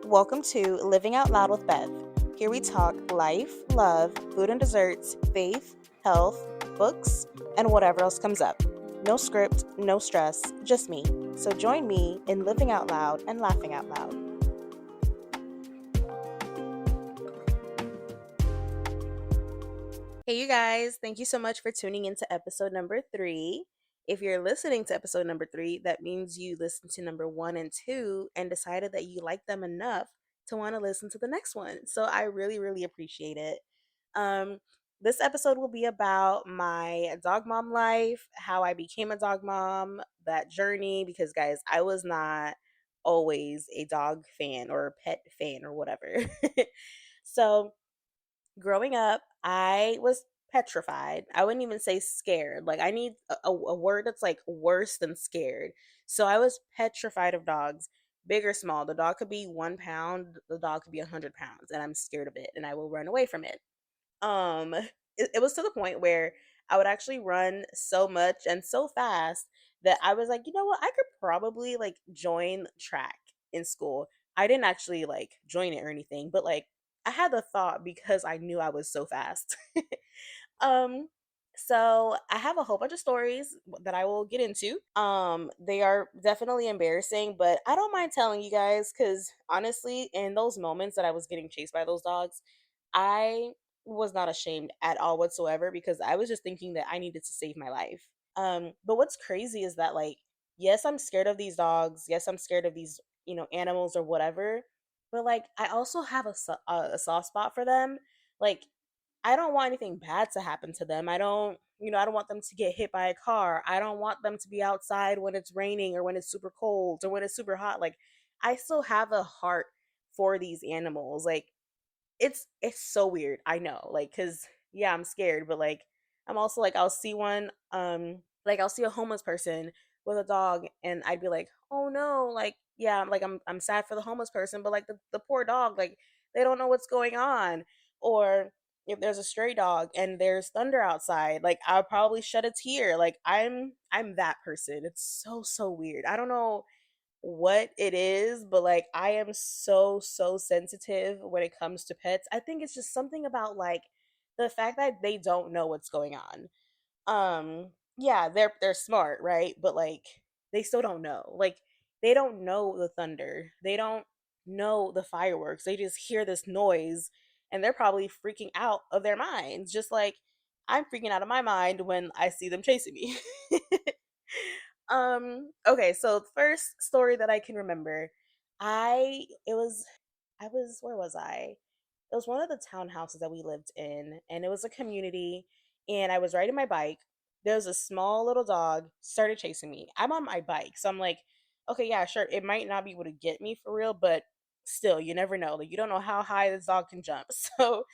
Welcome to Living Out Loud with Beth. Here we talk life, love, food and desserts, faith, health, books, and whatever else comes up. No script, no stress, just me. So join me in living out loud and laughing out loud. Hey, you guys, thank you so much for tuning into episode number 3. If you're listening to episode number 3, that means you listened to number 1 and 2 and decided that you like them enough to want to listen to the next one. So I really, really appreciate it. Um, this episode will be about my dog mom life, how I became a dog mom, that journey, because guys, I was not always a dog fan or a pet fan or whatever. So, growing up, I was petrified. I wouldn't even say scared. Like, I need a word that's like worse than scared. So I was petrified of dogs, big or small. The dog could be 1 pound, the dog could be 100 pounds, and I'm scared of it, and I will run away from it. It was to the point where I would actually run so much and so fast that I was like, you know what, I could probably like join track in school. I didn't actually like join it or anything, but like I had the thought because I knew I was so fast. um so I have a whole bunch of stories that I will get into. They are definitely embarrassing, but I don't mind telling you guys cuz honestly, in those moments that I was getting chased by those dogs, I was not ashamed at all whatsoever because I was just thinking that I needed to save my life. But what's crazy is that like, yes, I'm scared of these dogs. Yes, I'm scared of these, animals or whatever. But like, I also have a soft spot for them. Like, I don't want anything bad to happen to them. I don't want them to get hit by a car. I don't want them to be outside when it's raining or when it's super cold or when it's super hot. Like, I still have a heart for these animals. Like, it's so weird. I know. Like cuz yeah, I'm scared, but like I'm also like I'll see one like I'll see a homeless person with a dog and I'd be like, "Oh no." Like yeah, I'm sad for the homeless person, but like the poor dog, like they don't know what's going on. Or if there's a stray dog and there's thunder outside, like I'll probably shed a tear. Like I'm that person. It's so weird. I don't know what it is, but like I am so sensitive when it comes to pets. I think it's just something about like the fact that they don't know what's going on. Yeah, they're smart, right? But like they still don't know. Like they don't know the thunder. They don't know the fireworks. They just hear this noise and they're probably freaking out of their minds. Just like I'm freaking out of my mind when I see them chasing me. Okay, so the first story that I can remember, I was where was I? It was one of the townhouses that we lived in, and it was a community, and I was riding my bike. There was a small little dog started chasing me. I'm on my bike, so I'm like, okay, yeah, sure, it might not be able to get me for real, but still, you never know. Like you don't know how high this dog can jump. So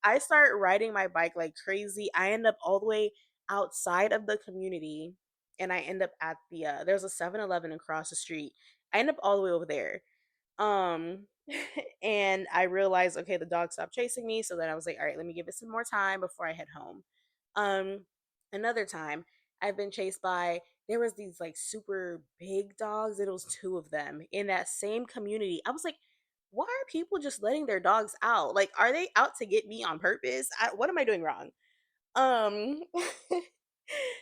I start riding my bike like crazy. I end up all the way outside of the community and I end up at the there's a 7-Eleven across the street. I end up all the way over there. Um and I realized okay, the dog stopped chasing me, so then I was like, all right, let me give it some more time before I head home. Um Another time I've been chased by there was these like super big dogs, and it was two of them in that same community. I was like, why are people just letting their dogs out? Like, are they out to get me on purpose? What am I doing wrong? Um,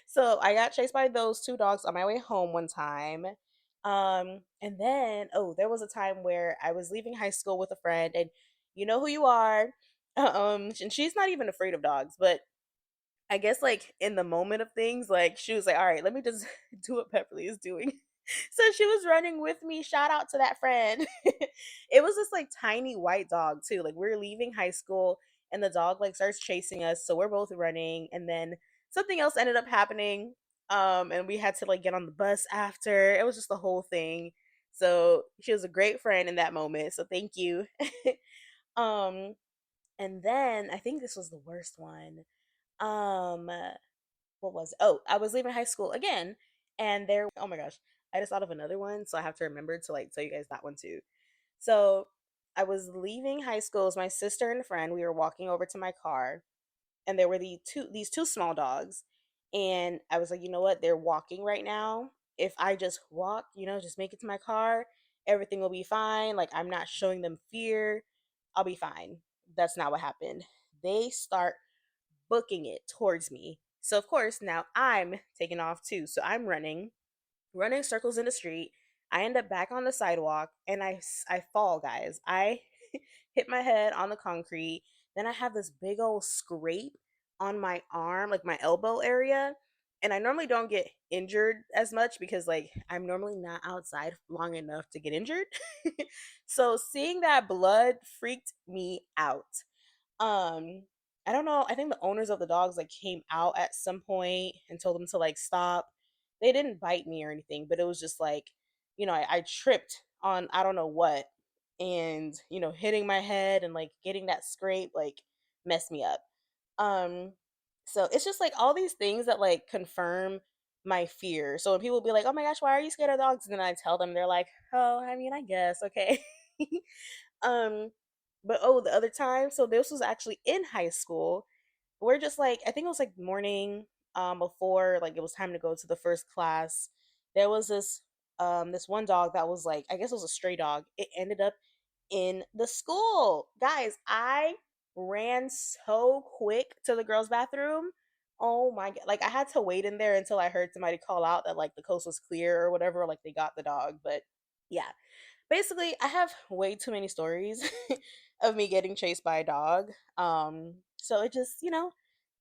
so I got chased by those two dogs on my way home one time. And then there was a time where I was leaving high school with a friend, and you know who you are. And she's not even afraid of dogs, but I guess like in the moment of things, like she was like, "All right, let me just do what Pepperly is doing." So she was running with me. Shout out to that friend. It was this like tiny white dog too. Like we're leaving high school and the dog like starts chasing us. So we're both running and then something else ended up happening. And we had to like get on the bus after. It was just the whole thing. So she was a great friend in that moment. So thank you. um and then I think this was the worst one. Um what was it? Oh, I was leaving high school again and there oh my gosh, I just thought of another one, so I have to remember to like tell you guys that one too. So I was leaving high school. It was my sister and a friend. We were walking over to my car and there were these two small dogs. And I was like, you know what? They're walking right now. If I just walk, just make it to my car, everything will be fine. Like, I'm not showing them fear. I'll be fine. That's not what happened. They start booking it towards me. So, of course, now I'm taking off too. So, I'm running circles in the street. I end up back on the sidewalk and I fall, guys. I hit my head on the concrete. Then I have this big old scrape on my arm, like my elbow area. And I normally don't get injured as much because, like, I'm normally not outside long enough to get injured. So seeing that blood freaked me out. um, I don't know. I think the owners of the dogs like came out at some point and told them to like stop. They didn't bite me or anything, but it was just like, I tripped on I don't know what, and hitting my head and like getting that scrape like messed me up. Um, so it's just like all these things that like confirm my fear. So when people be like, "Oh my gosh, why are you scared of dogs?" and then I tell them, they're like, "Oh, I mean, I guess okay." um, but oh, the other time, so this was actually in high school. We're just like, I think it was like morning, before like it was time to go to the first class. There was this one dog that was like, I guess it was a stray dog. It ended up in the school. Guys, I ran so quick to the girls' bathroom. Oh my god. Like I had to wait in there until I heard somebody call out that like the coast was clear or whatever, like they got the dog. But yeah, basically I have way too many stories of me getting chased by a dog. So it just,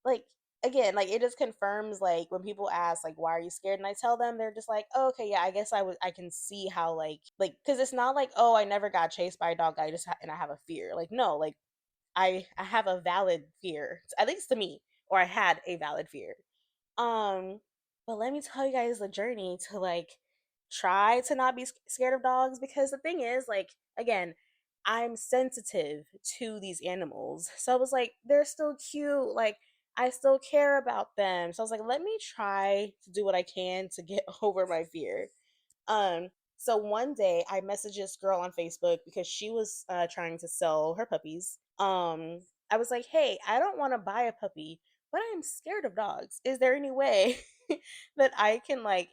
like again, like it just confirms like when people ask like why are you scared and I tell them, they're just like, oh, okay, yeah, I guess I can see how like cuz it's not like, oh, I never got chased by a dog, and I have a fear. Like no, like I have a valid fear. At least to me, or I had a valid fear. Um, but let me tell you guys the journey to like try to not be scared of dogs, because the thing is like again, I'm sensitive to these animals. So I was like, they're still cute. Like I still care about them. So I was like, let me try to do what I can to get over my fear. So one day I messaged this girl on Facebook because she was trying to sell her puppies. I was like, "Hey, I don't want to buy a puppy, but I'm scared of dogs. Is there any way that I can like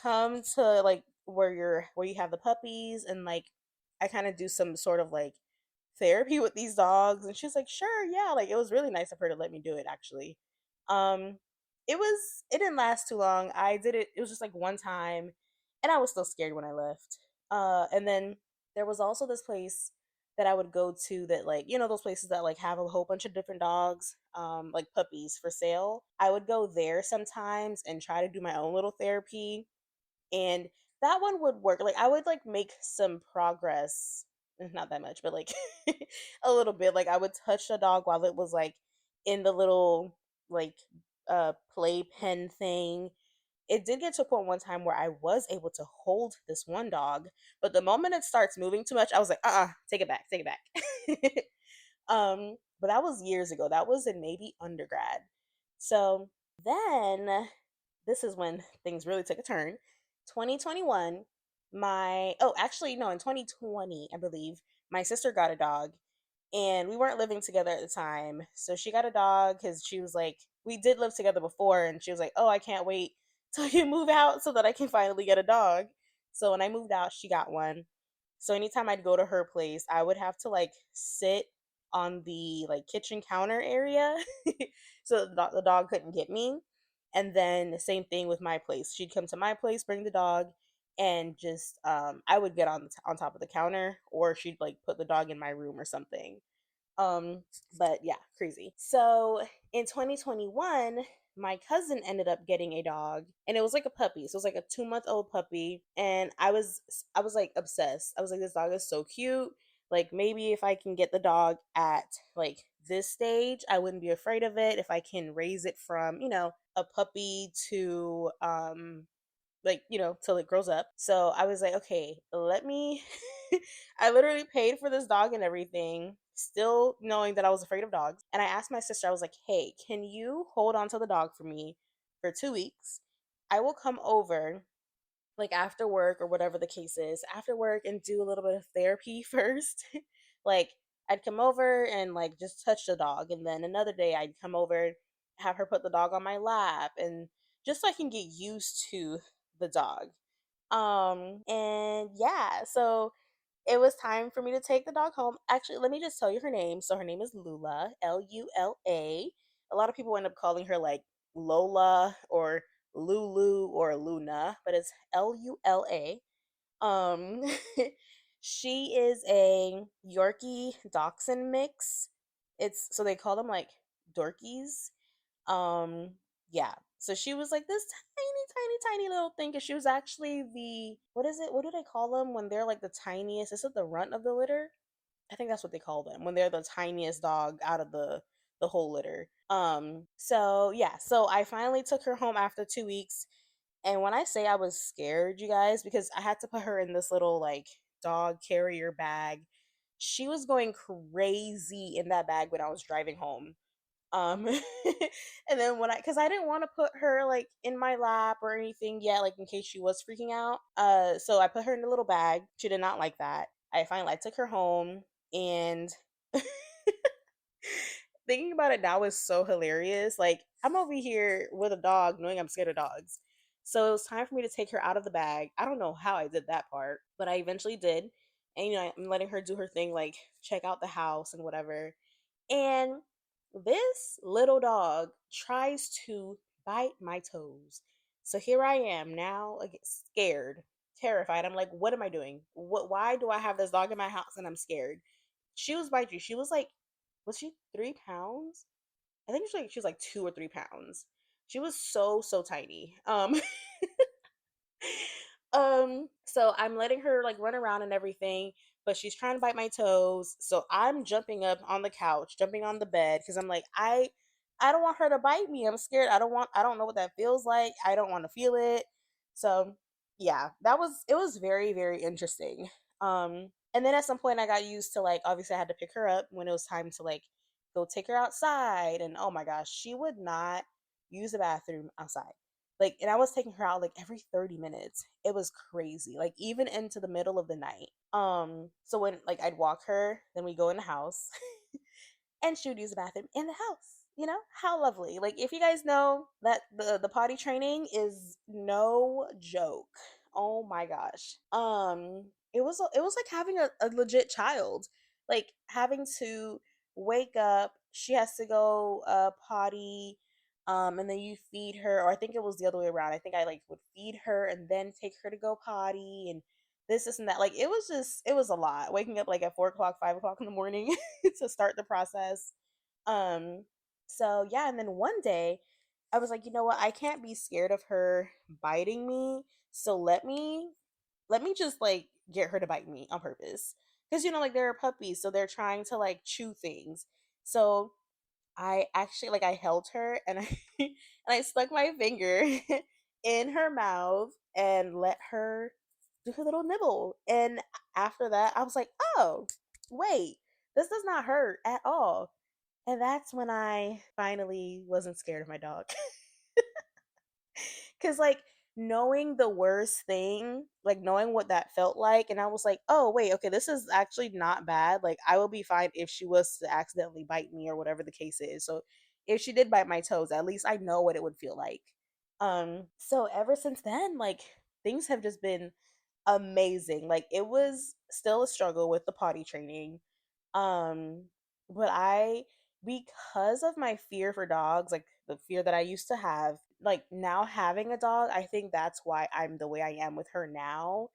come to like where you have the puppies and like I kind of do some sort of like therapy with these dogs?" And she's like, "Sure, yeah." Like it was really nice of her to let me do it actually. Um it didn't last too long. I did it, it was just like one time, and I was still scared when I left. And then there was also this place that I would go to that like, those places that like have a whole bunch of different dogs, like puppies for sale. I would go there sometimes and try to do my own little therapy, and that one would work. Like I would like make some progress, not that much, but like a little bit. Like I would touch the dog while it was like in the little like play pen thing. It did get to a point one time where I was able to hold this one dog, but the moment it starts moving too much, I was like, take it back, take it back. But that was years ago. That was in maybe undergrad. So then this is when things really took a turn. 2021, actually, no, in 2020, I believe, my sister got a dog, and we weren't living together at the time. So she got a dog because she was like, we did live together before, and she was like, oh, I can't wait till you move out so that I can finally get a dog. So when I moved out, she got one. So anytime I'd go to her place, I would have to like sit on the like kitchen counter area so the dog couldn't get me. And then the same thing with my place. She'd come to my place, bring the dog, and just I would get on top of the counter, or she'd like put the dog in my room or something. But yeah, crazy. So in 2021, my cousin ended up getting a dog, and it was like a puppy. So it was like a 2-month old puppy. And I was like obsessed. I was like, this dog is so cute. Like maybe if I can get the dog at like this stage, I wouldn't be afraid of it. If I can raise it from, a puppy to like till it grows up. So I was like, okay, let me I literally paid for this dog and everything, still knowing that I was afraid of dogs. And I asked my sister, I was like, hey, can you hold on to the dog for me for 2 weeks? I will come over like after work or whatever the case is, after work, and do a little bit of therapy first. Like I'd come over and like just touch the dog, and then another day I'd come over, have her put the dog on my lap, and just so I can get used to the dog. And yeah, so it was time for me to take the dog home. Actually, let me just tell you her name. So her name is Lula, Lula. A lot of people end up calling her like Lola or Lulu or Luna, but it's Lula. Um, she is a Yorkie Dachshund mix. It's so they call them like dorkies. Um, yeah. So she was like this tiny little thing. Cause she was actually the what is it? What do they call them when they're like the tiniest? Is it the runt of the litter? I think that's what they call them when they're the tiniest dog out of the whole litter. So yeah, so I finally took her home after 2 weeks. And when I say I was scared, you guys, because I had to put her in this little like dog carrier bag, she was going crazy in that bag when I was driving home. Um, and then when because I didn't want to put her like in my lap or anything yet, like in case she was freaking out. So I put her in a little bag. She did not like that. I took her home and thinking about it now is so hilarious. Like I'm over here with a dog, knowing I'm scared of dogs. So it was time for me to take her out of the bag. I don't know how I did that part, but I eventually did. And I'm letting her do her thing, like check out the house and whatever. And this little dog tries to bite my toes. So here I am now, like scared, terrified. I'm like, what am I doing? Why do I have this dog in my house and I'm scared? She was bite you. She was she 3 pounds? I think she was like 2 or 3 pounds. She was so tiny. So I'm letting her like run around and everything, but she's trying to bite my toes. So I'm jumping up on the couch, jumping on the bed because I'm like, I don't want her to bite me. I'm scared. I don't know what that feels like. I don't want to feel it. So yeah, it was very interesting. And then at some point I got used to like obviously I had to pick her up when it was time to like go take her outside, and oh my gosh, she would not use the bathroom outside. Like, and I was taking her out like every 30 minutes. It was crazy. Like even into the middle of the night. So when like I'd walk her, then we go in the house and she would use the bathroom in the house. You know, how lovely. Like if you guys know that the potty training is no joke. Oh my gosh. It was like having a legit child. Like having to wake up, she has to go potty, and then you feed her, or I think it was the other way around. I think I like would feed her and then take her to go potty and this and that. Like it was a lot. Waking up like at 4 o'clock, 5 o'clock in the morning to start the process. Um, so yeah, and then one day I was like, you know what? I can't be scared of her biting me. So let me just like get her to bite me on purpose. Because like they're puppies, so they're trying to like chew things. So I actually like I held her and I and I stuck my finger in her mouth and let her do her little nibble. And after that, I was like, "Oh, wait. This does not hurt at all." And that's when I finally wasn't scared of my dog. Cause like knowing the worst thing, like knowing what that felt like, and I was like, oh wait, okay, this is actually not bad. Like I will be fine if she was to accidentally bite me or whatever the case is. So if she did bite my toes, at least I know what it would feel like. So ever since then, like things have just been amazing. Like it was still a struggle with the potty training. Um, but because of my fear for dogs, like the fear that I used to have, like now having a dog, I think that's why I'm the way I am with her now.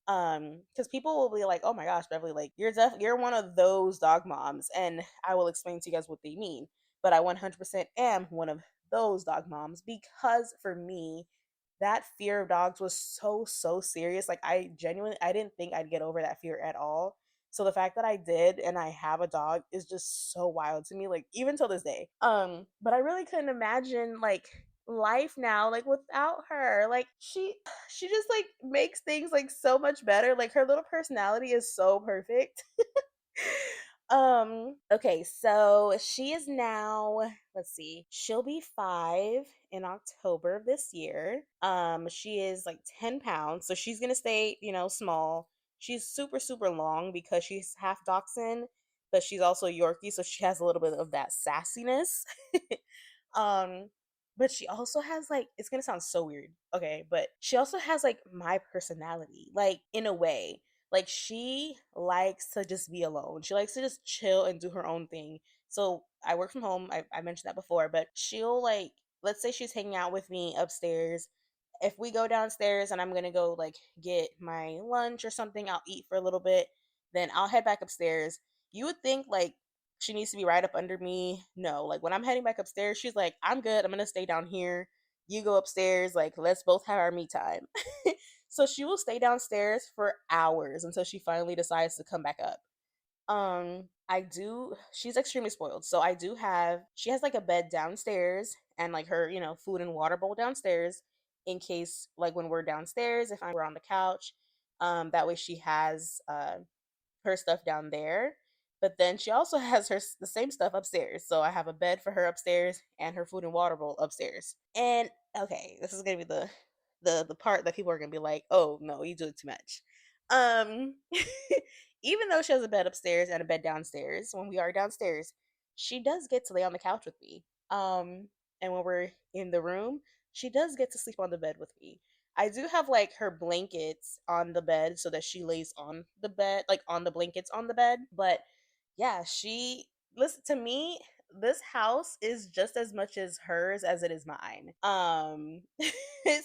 Because people will be like, "Oh my gosh, Beverly, like you're one of those dog moms," and I will explain to you guys what they mean. But I 100% am one of those dog moms because for me, that fear of dogs was so serious. Like I didn't think I'd get over that fear at all. So the fact that I did and I have a dog is just so wild to me, like even till this day. But I really couldn't imagine like life now like without her. Like she just like makes things like so much better. Like her little personality is so perfect. Okay, so she is now, let's see, she'll be 5 in October of this year. She is like 10 pounds, so she's gonna stay, small. She's super long because she's half dachshund, but she's also Yorkie, so she has a little bit of that sassiness. um but she also has like, it's gonna sound so weird, okay, but she also has like my personality, like in a way. Like she likes to just be alone. She likes to just chill and do her own thing. So I work from home. I mentioned that before, but she'll like, let's say she's hanging out with me upstairs. If we go downstairs and I'm gonna go like get my lunch or something, I'll eat for a little bit, then I'll head back upstairs. You would think like she needs to be right up under me. No, like when I'm heading back upstairs, she's like, I'm good. I'm gonna stay down here. You go upstairs. Like, let's both have our me time. So she will stay downstairs for hours until she finally decides to come back up. I do, she's extremely spoiled. So I do have, she has like a bed downstairs and like her, food and water bowl downstairs in case like when we're downstairs, if we're on the couch. That way she has her stuff down there. But then she also has the same stuff upstairs. So I have a bed for her upstairs and her food and water bowl upstairs. And okay, this is gonna be the part that people are gonna be like, "Oh no, you do it too much." Um, even though she has a bed upstairs and a bed downstairs, when we are downstairs, she does get to lay on the couch with me. And when we're in the room, she does get to sleep on the bed with me. I do have like her blankets on the bed so that she lays on the bed, like on the blankets on the bed. But yeah, she, listen to me, this house is just as much as hers as it is mine.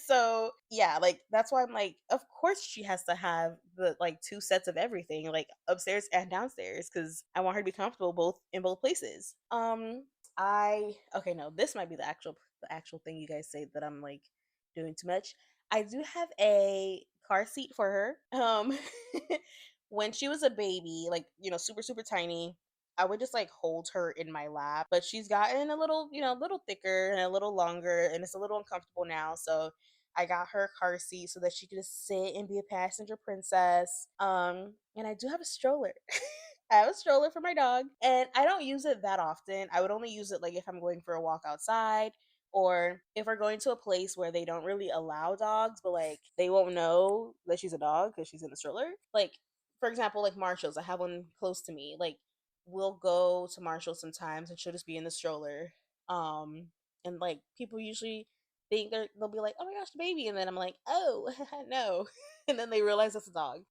So yeah, like that's why I'm like, of course she has to have the like two sets of everything, like upstairs and downstairs, because I want her to be comfortable both in both places. I okay, no, this might be the actual thing you guys say that I'm like doing too much. I do have a car seat for her. When she was a baby, like, super, super tiny, I would just like hold her in my lap. But she's gotten a little, a little thicker and a little longer, and it's a little uncomfortable now. So I got her a car seat so that she could just sit and be a passenger princess. And I do have a stroller. I have a stroller for my dog, and I don't use it that often. I would only use it like if I'm going for a walk outside, or if we're going to a place where they don't really allow dogs, but like they won't know that she's a dog because she's in the stroller. Like, for example, like Marshall's, I have one close to me. Like, we'll go to Marshall sometimes and she'll just be in the stroller. Um, and like people usually think they'll be like, "Oh my gosh, the baby," and then I'm like, "Oh no," and then they realize it's a dog.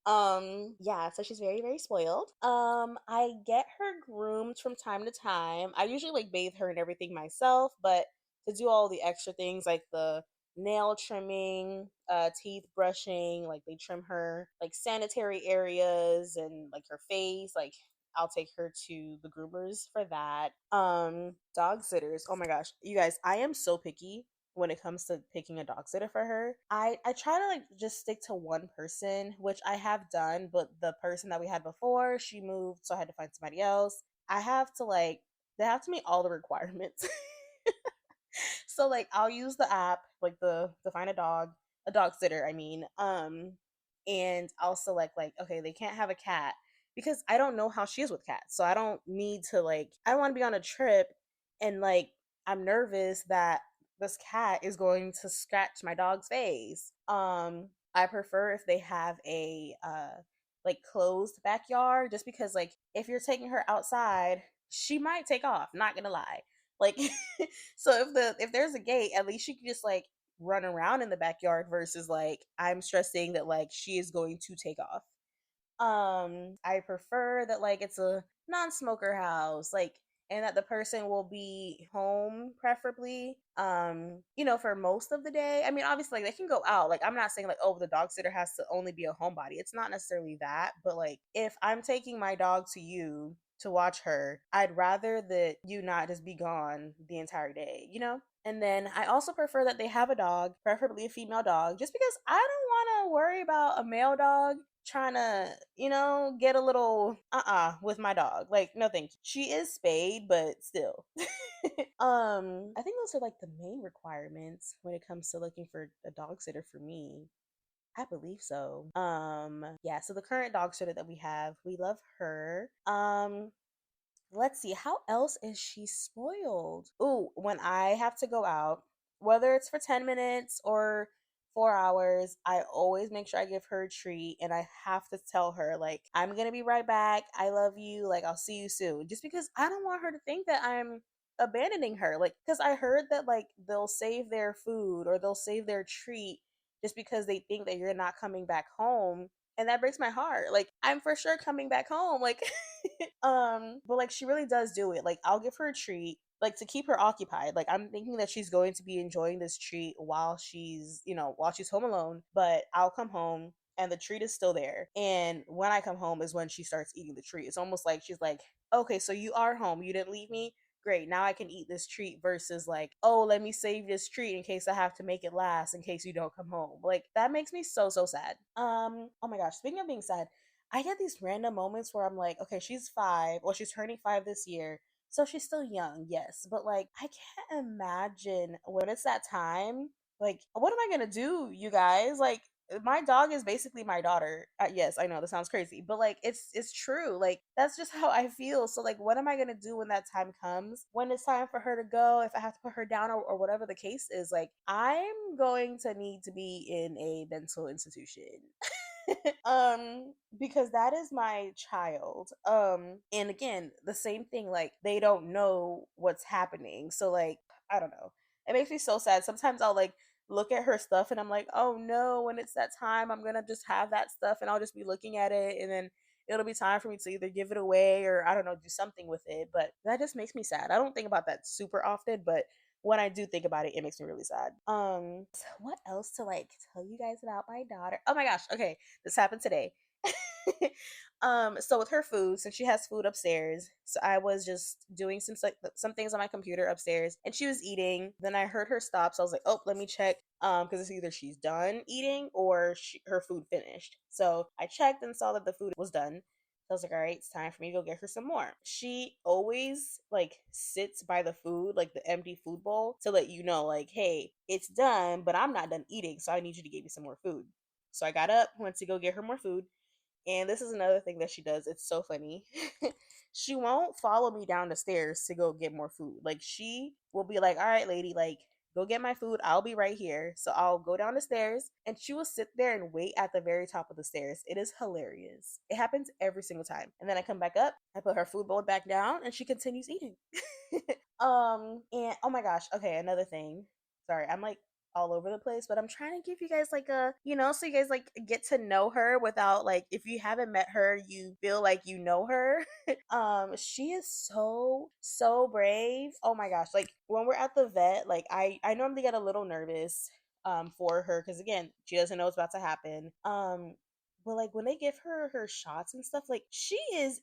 Yeah, so she's very, very spoiled. I get her groomed from time to time. I usually like bathe her and everything myself, but to do all the extra things like the nail trimming, teeth brushing, like they trim her like sanitary areas and like her face, like I'll take her to the groomers for that. Dog sitters. Oh my gosh, you guys, I am so picky when it comes to picking a dog sitter for her. I try to like just stick to one person, which I have done, but the person that we had before, she moved, so I had to find somebody else. I have to like, they have to meet all the requirements. So like I'll use the app, like the to find a dog sitter, I mean. And I'll select like, okay, they can't have a cat because I don't know how she is with cats. So I don't need to like, I don't want to be on a trip and like I'm nervous that this cat is going to scratch my dog's face. I prefer if they have a like closed backyard, just because like if you're taking her outside, she might take off, not gonna lie. Like so if there's a gate, at least she can just like run around in the backyard versus like I'm stressing that like she is going to take off. I prefer that like it's a non-smoker house, like, and that the person will be home preferably. For most of the day. I mean, obviously like they can go out. Like I'm not saying like, oh, the dog sitter has to only be a homebody. It's not necessarily that, but like if I'm taking my dog to you to watch her, I'd rather that you not just be gone the entire day. And then I also prefer that they have a dog, preferably a female dog, just because I don't want to worry about a male dog trying to, get a little with my dog. Like, no thank you. She is spayed, but still. I think those are like the main requirements when it comes to looking for a dog sitter for me. I believe so. Yeah, so the current dog sitter that we have, we love her. Let's see, how else is she spoiled? Ooh, when I have to go out, whether it's for 10 minutes or 4 hours, I always make sure I give her a treat, and I have to tell her, like, I'm gonna be right back. I love you. Like, I'll see you soon. Just because I don't want her to think that I'm abandoning her. Like, because I heard that like they'll save their food or they'll save their treat just because they think that you're not coming back home. And that breaks my heart. Like, I'm for sure coming back home. Like, but like she really does do it. Like, I'll give her a treat, like to keep her occupied. Like, I'm thinking that she's going to be enjoying this treat while she's, while she's home alone. But I'll come home and the treat is still there. And when I come home is when she starts eating the treat. It's almost like she's like, okay, so you are home. You didn't leave me. Great. Now I can eat this treat versus like, oh, let me save this treat in case I have to make it last in case you don't come home. Like that makes me so so sad. Oh my gosh, speaking of being sad, I get these random moments where I'm like, okay, she's 5 or she's turning 5 this year. So she's still young, yes, but like I can't imagine when it's that time. Like, what am I gonna do, you guys? Like, my dog is basically my daughter. Yes, I know that sounds crazy, but like it's true. Like that's just how I feel. So like, what am I gonna do when that time comes? When it's time for her to go, if I have to put her down or whatever the case is, like I'm going to need to be in a mental institution. Because that is my child. And again, the same thing, like they don't know what's happening. So like, I don't know. It makes me so sad. Sometimes I'll like look at her stuff and I'm like, oh no, when it's that time, I'm gonna just have that stuff and I'll just be looking at it and then it'll be time for me to either give it away or I don't know, do something with it. But that just makes me sad. I don't think about that super often, but when I do think about it, it makes me really sad. So what else to like tell you guys about my daughter? Oh my gosh, okay, this happened today. So with her food, since she has food upstairs, so I was just doing some things on my computer upstairs, and she was eating. Then I heard her stop, so I was like, "Oh, let me check." Because it's either she's done eating or her food finished. So I checked and saw that the food was done. So I was like, all right, it's time for me to go get her some more. She always like sits by the food, like the empty food bowl, to let you know, like, hey, it's done, but I'm not done eating, so I need you to give me some more food. So I got up, went to go get her more food. And this is another thing that she does. It's so funny. She won't follow me down the stairs to go get more food. Like she will be like, "All right, lady, like go get my food. I'll be right here." So I'll go down the stairs and she will sit there and wait at the very top of the stairs. It is hilarious. It happens every single time. And then I come back up, I put her food bowl back down and she continues eating. And oh my gosh, okay, another thing. Sorry, I'm like all over the place, but I'm trying to give you guys like a, so you guys like get to know her without like if you haven't met her, you feel like you know her. She is so so brave. Oh my gosh, like when we're at the vet, like I normally get a little nervous for her cuz again, she doesn't know what's about to happen. But like when they give her her shots and stuff, like she's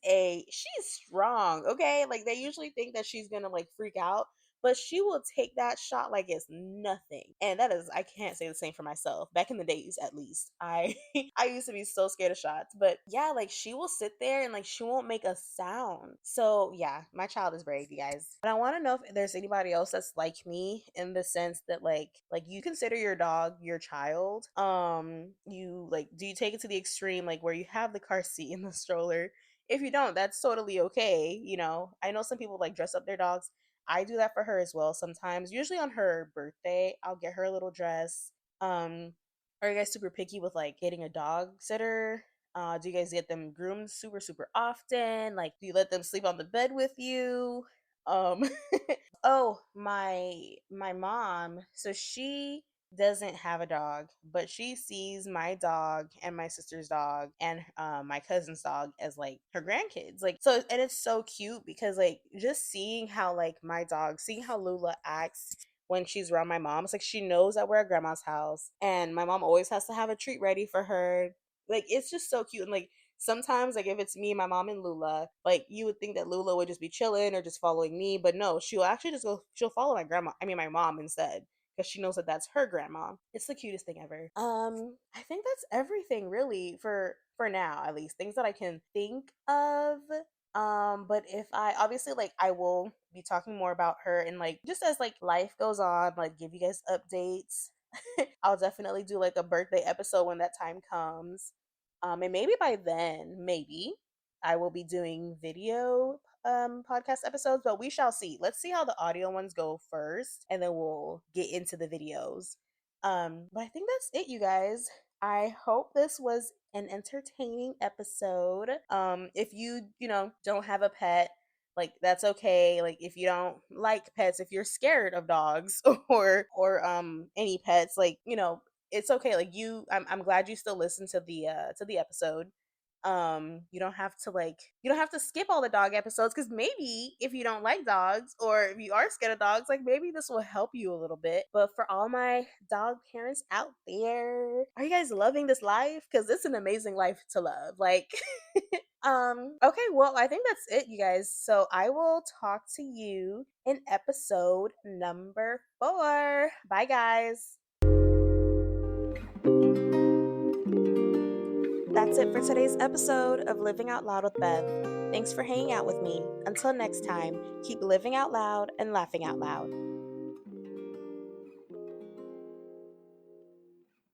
strong, okay? Like they usually think that she's gonna like freak out, but she will take that shot like it's nothing. And that is, I can't say the same for myself. Back in the days, at least, I I used to be so scared of shots. But yeah, like she will sit there and like she won't make a sound. So yeah, my child is brave, you guys. And I want to know if there's anybody else that's like me in the sense that like you consider your dog your child. You like, do you take it to the extreme, like where you have the car seat in the stroller? If you don't, that's totally okay. I know some people like dress up their dogs. I do that for her as well sometimes. Usually on her birthday, I'll get her a little dress. Are you guys super picky with like getting a dog sitter? Do you guys get them groomed super super often? Like, do you let them sleep on the bed with you? Um, oh, my mom. So she doesn't have a dog, but she sees my dog and my sister's dog and my cousin's dog as like her grandkids. Like so, and it's so cute because like just seeing how like my dog, seeing how Lula acts when she's around my mom. It's like she knows that we're at grandma's house, and my mom always has to have a treat ready for her. Like it's just so cute, and like sometimes like if it's me, my mom and Lula, like you would think that Lula would just be chilling or just following me, but no, she'll actually just go, she'll follow my mom instead because she knows that that's her grandma. It's the cutest thing ever. I think that's everything really for now, at least things that I can think of. But if I obviously like I will be talking more about her and like just as like life goes on, like give you guys updates. I'll definitely do like a birthday episode when that time comes. And maybe by then, maybe I will be doing video podcast episodes, but we shall see. Let's see how the audio ones go first, and then we'll get into the videos. But I think that's it, you guys. I hope this was an entertaining episode. If you don't have a pet, Like that's okay. Like if you don't like pets, if you're scared of dogs or any pets, like, it's okay. Like I'm glad you still listen to the episode. You don't have to skip all the dog episodes, because maybe if you don't like dogs or if you are scared of dogs, like maybe this will help you a little bit. But for all my dog parents out there, are you guys loving this life? Because it's an amazing life to love. Like okay, well, I think that's it, you guys. So I will talk to you in episode number 4. Bye, guys. That's it for today's episode of Living Out Loud with Beth. Thanks for hanging out with me. Until next time, keep living out loud and laughing out loud.